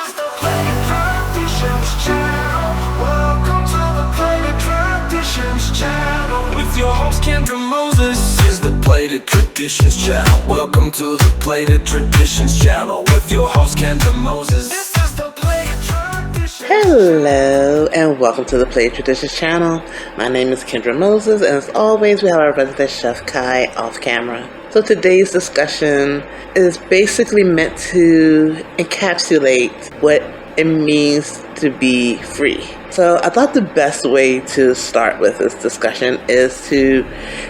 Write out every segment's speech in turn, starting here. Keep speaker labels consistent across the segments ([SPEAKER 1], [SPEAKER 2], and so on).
[SPEAKER 1] is the Planet Traditions channel. Welcome to the Planet Traditions channel. With your host Kendra Moses. This is the Planet Traditions channel. Welcome to the Planet Traditions channel. With your host Kendra Moses. This is the Planet Traditions.
[SPEAKER 2] Hello and welcome to the Planet Traditions channel. My name is Kendra Moses, and as always we have our resident chef Kai off camera. So today's discussion is basically meant to encapsulate what it means to be free. So I thought the best way to start with this discussion is to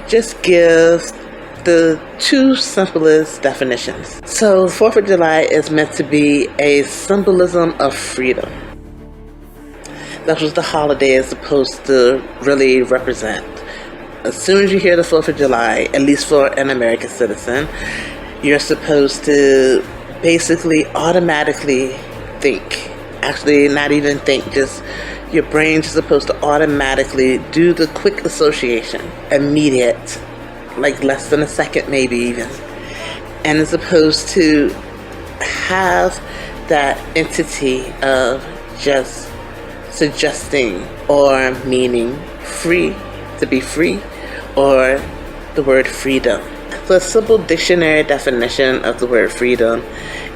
[SPEAKER 2] just give the two simplest definitions. So 4th of July is meant to be a symbolism of freedom. That's what the holiday is supposed to really represent. As soon as you hear the 4th of July, at least for an American citizen, you're supposed to basically automatically think. Actually, not even think, just your brain's supposed to automatically do the quick association, immediate, like less than a second maybe even. And it's supposed to have that entity of just suggesting or meaning free, to be free, or the word freedom. So a simple dictionary definition of the word freedom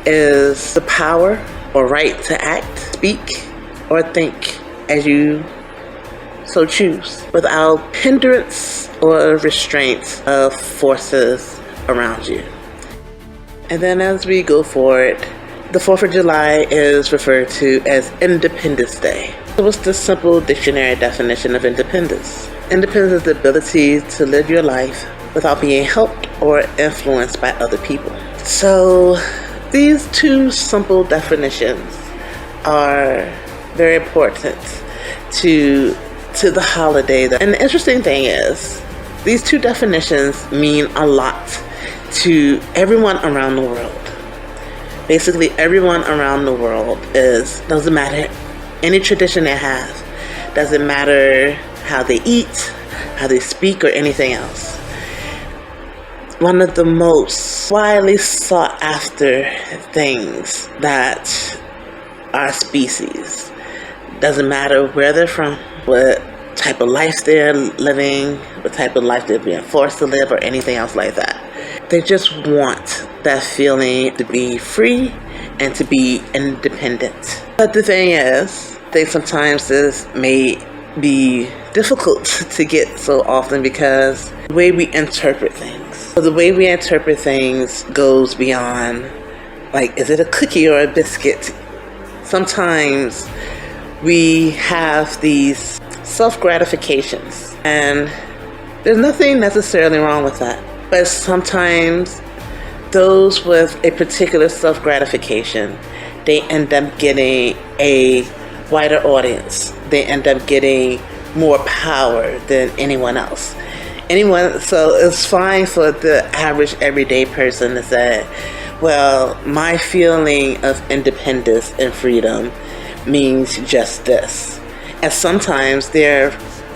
[SPEAKER 2] is the power or right to act, speak, or think as you so choose, without hindrance or restraint of forces around you. And then as we go forward, the 4th of July is referred to as Independence Day. So what's the simple dictionary definition of independence? Independence is the ability to live your life without being helped or influenced by other people. So these two simple definitions are very important to the holiday. And the interesting thing is, these two definitions mean a lot to everyone around the world. Basically, everyone around the world doesn't matter any tradition they have, doesn't matter how they eat, how they speak, or anything else. One of the most widely sought after things that our species, doesn't matter where they're from, what type of life they're living, what type of life they're being forced to live, or anything else like that. They just want that feeling to be free and to be independent. But the thing is, I think sometimes this may be difficult to get so often because the way we interpret things. So the way we interpret things goes beyond, like, is it a cookie or a biscuit? Sometimes we have these self-gratifications, and there's nothing necessarily wrong with that. But sometimes those with a particular self-gratification, they end up getting a wider audience. They end up getting more power than anyone else. So it's fine for the average everyday person to say, well, my feeling of independence and freedom means just this. And sometimes their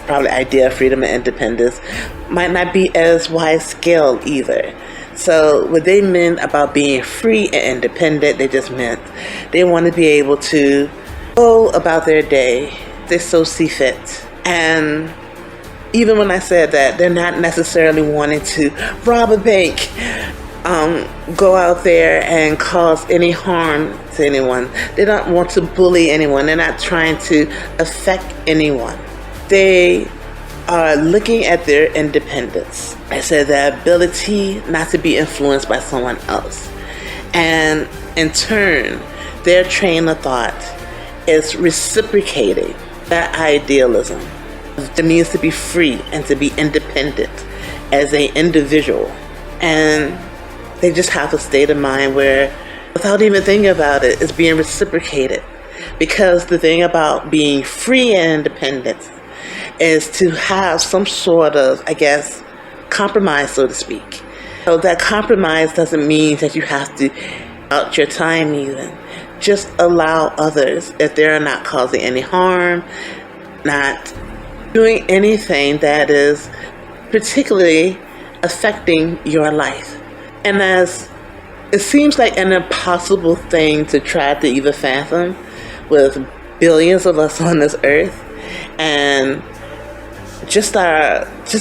[SPEAKER 2] probably idea of freedom and independence might not be as wide scale either. So what they meant about being free and independent, they just meant they want to be able to go about their day, they so see fit. And even when I said that, they're not necessarily wanting to rob a bank, go out there and cause any harm to anyone. They don't want to bully anyone. They're not trying to affect anyone. They are looking at their independence. I said the ability not to be influenced by someone else. And in turn, their train of thought is reciprocating that idealism. It means to be free and to be independent as an individual. And they just have a state of mind where, without even thinking about it, it's being reciprocated. Because the thing about being free and independent is to have some sort of, compromise, so to speak. So that compromise doesn't mean that you have to out your time even. Just allow others, if they're not causing any harm, not doing anything that is particularly affecting your life. And as it seems like an impossible thing to try to even fathom with billions of us on this earth, and just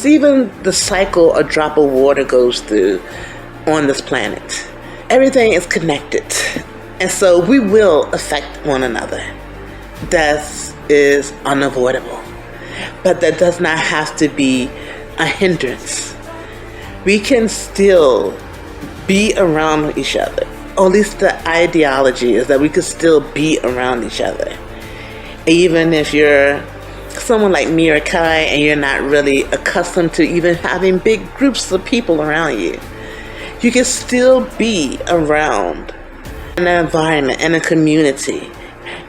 [SPEAKER 2] even the cycle a drop of water goes through on this planet. Everything is connected, and so we will affect one another. Death is unavoidable, but that does not have to be a hindrance. We can still be around each other. Or at least the ideology is that we could still be around each other. Even if you're someone like me or Kai and you're not really accustomed to even having big groups of people around you, you can still be around an environment and a community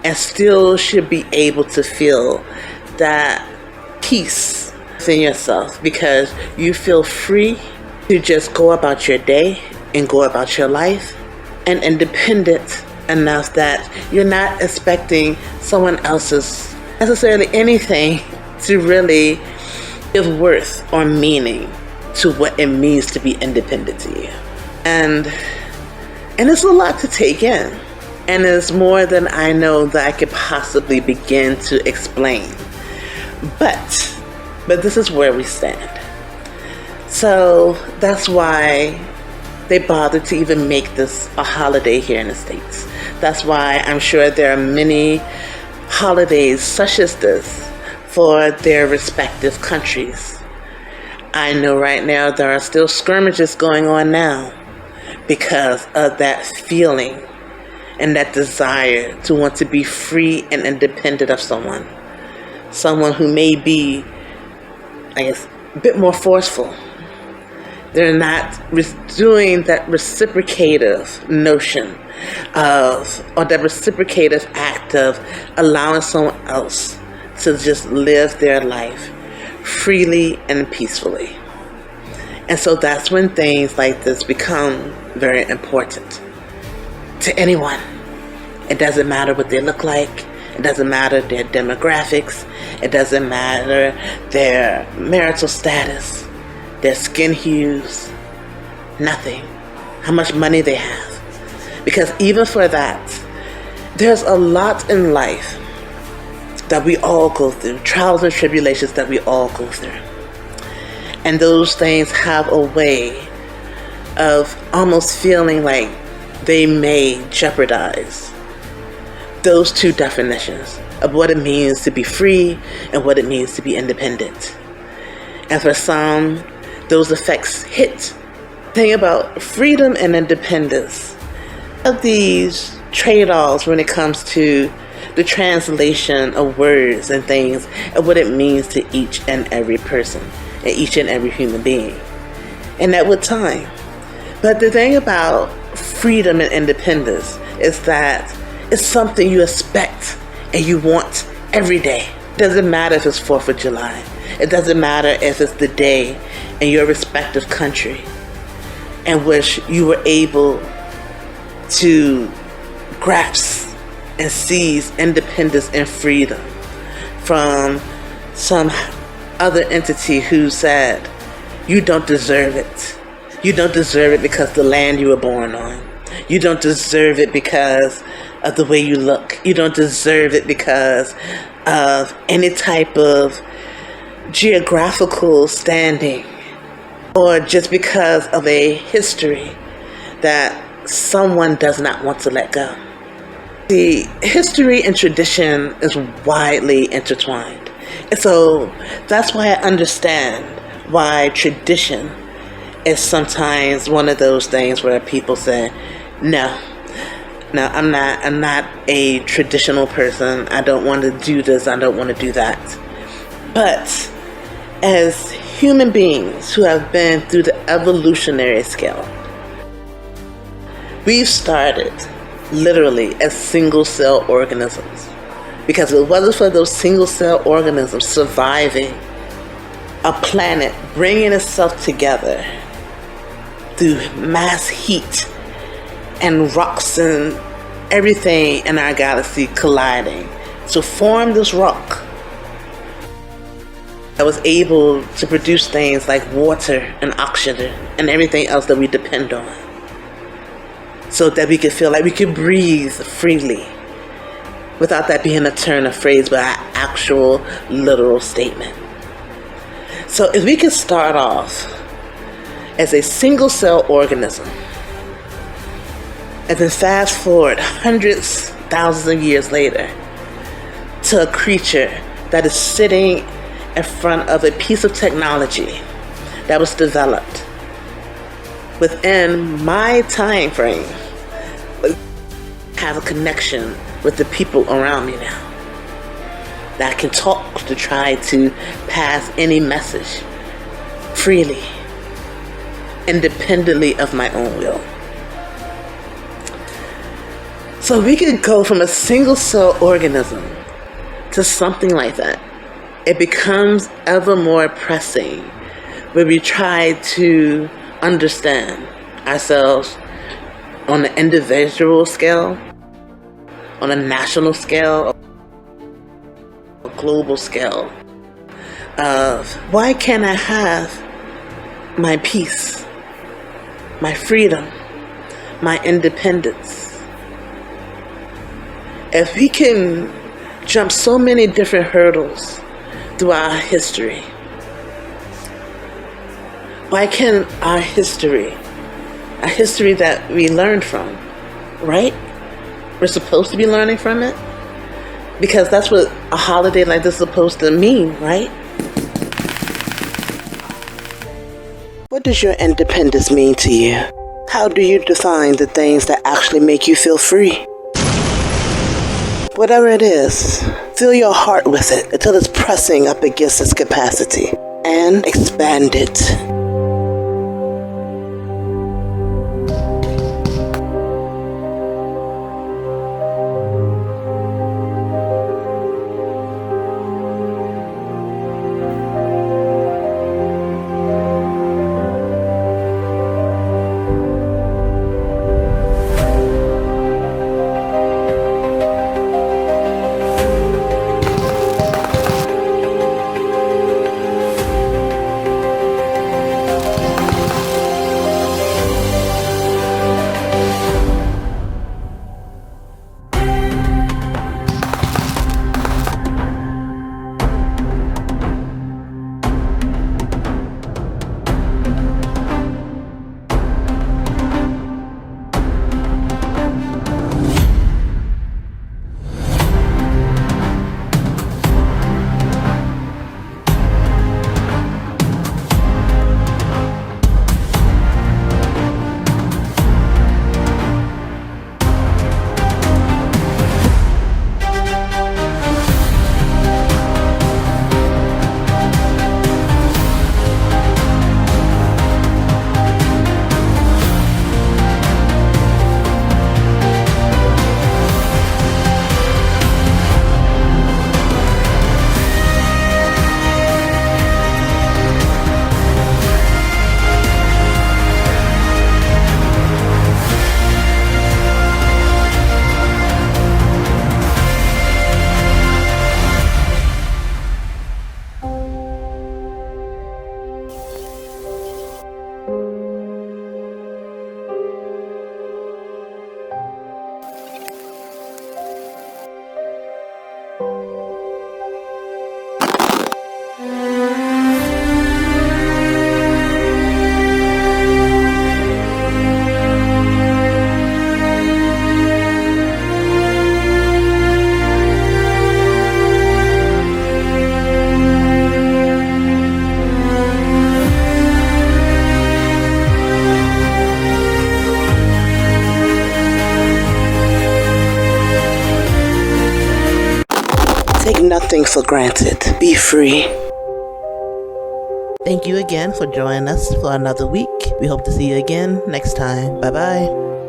[SPEAKER 2] and still should be able to feel that peace within yourself, because you feel free to just go about your day and go about your life, and independent enough that you're not expecting someone else's necessarily anything to really give worth or meaning to what it means to be independent to you. And it's a lot to take in, and it's more than I know that I could possibly begin to explain. But this is where we stand. So that's why they bothered to even make this a holiday here in the States. That's why I'm sure there are many holidays such as this for their respective countries. I know right now there are still skirmishes going on now because of that feeling and that desire to want to be free and independent of someone who may be, I guess, a bit more forceful. They're not doing that reciprocative notion or that reciprocative act of allowing someone else to just live their life freely and peacefully. And so that's when things like this become very important to anyone. It doesn't matter what they look like. It doesn't matter their demographics. It doesn't matter their marital status, their skin hues, nothing. How much money they have. Because even for that, there's a lot in life that we all go through, trials and tribulations that we all go through. And those things have a way of almost feeling like they may jeopardize those two definitions of what it means to be free and what it means to be independent. And for some, those effects hit. Think about freedom and independence of these trade-offs when it comes to the translation of words and things and what it means to each and every person and each and every human being. And that with time. But the thing about freedom and independence is that it's something you expect and you want every day. It doesn't matter if it's 4th of July. It doesn't matter if it's the day in your respective country in which you were able to grasp and seize independence and freedom from some other entity who said, you don't deserve it. You don't deserve it because the land you were born on. You don't deserve it because of the way you look. You don't deserve it because of any type of geographical standing, or just because of a history that someone does not want to let go. The history and tradition is widely intertwined. And so that's why I understand why tradition is sometimes one of those things where people say, no, I'm not a traditional person. I don't want to do this. I don't want to do that. But as human beings who have been through the evolutionary scale, we've started literally as single-cell organisms. Because if it wasn't for those single-cell organisms surviving a planet, bringing itself together through mass heat and rocks and everything in our galaxy colliding to form this rock that was able to produce things like water and oxygen and everything else that we depend on. so that we could feel like we could breathe freely without that being a turn of phrase, but an actual literal statement. So if we could start off as a single cell organism and then fast forward hundreds, thousands of years later to a creature that is sitting in front of a piece of technology that was developed within my time frame, have a connection with the people around me now, that I can talk to try to pass any message freely, independently of my own will. So we could go from a single cell organism to something like that. It becomes ever more pressing when we try to understand ourselves on an individual scale, on a national scale, a global scale, of why can't I have my peace, my freedom, my independence? If we can jump so many different hurdles through our history, why can our history, a history that we learned from, right? We're supposed to be learning from it, because that's what a holiday like this is supposed to mean, right? What does your independence mean to you? How do you define the things that actually make you feel free? Whatever it is, fill your heart with it until it's pressing up against its capacity, and expand it. Take nothing for granted. Be free. Thank you again for joining us for another week. We hope to see you again next time. Bye-bye.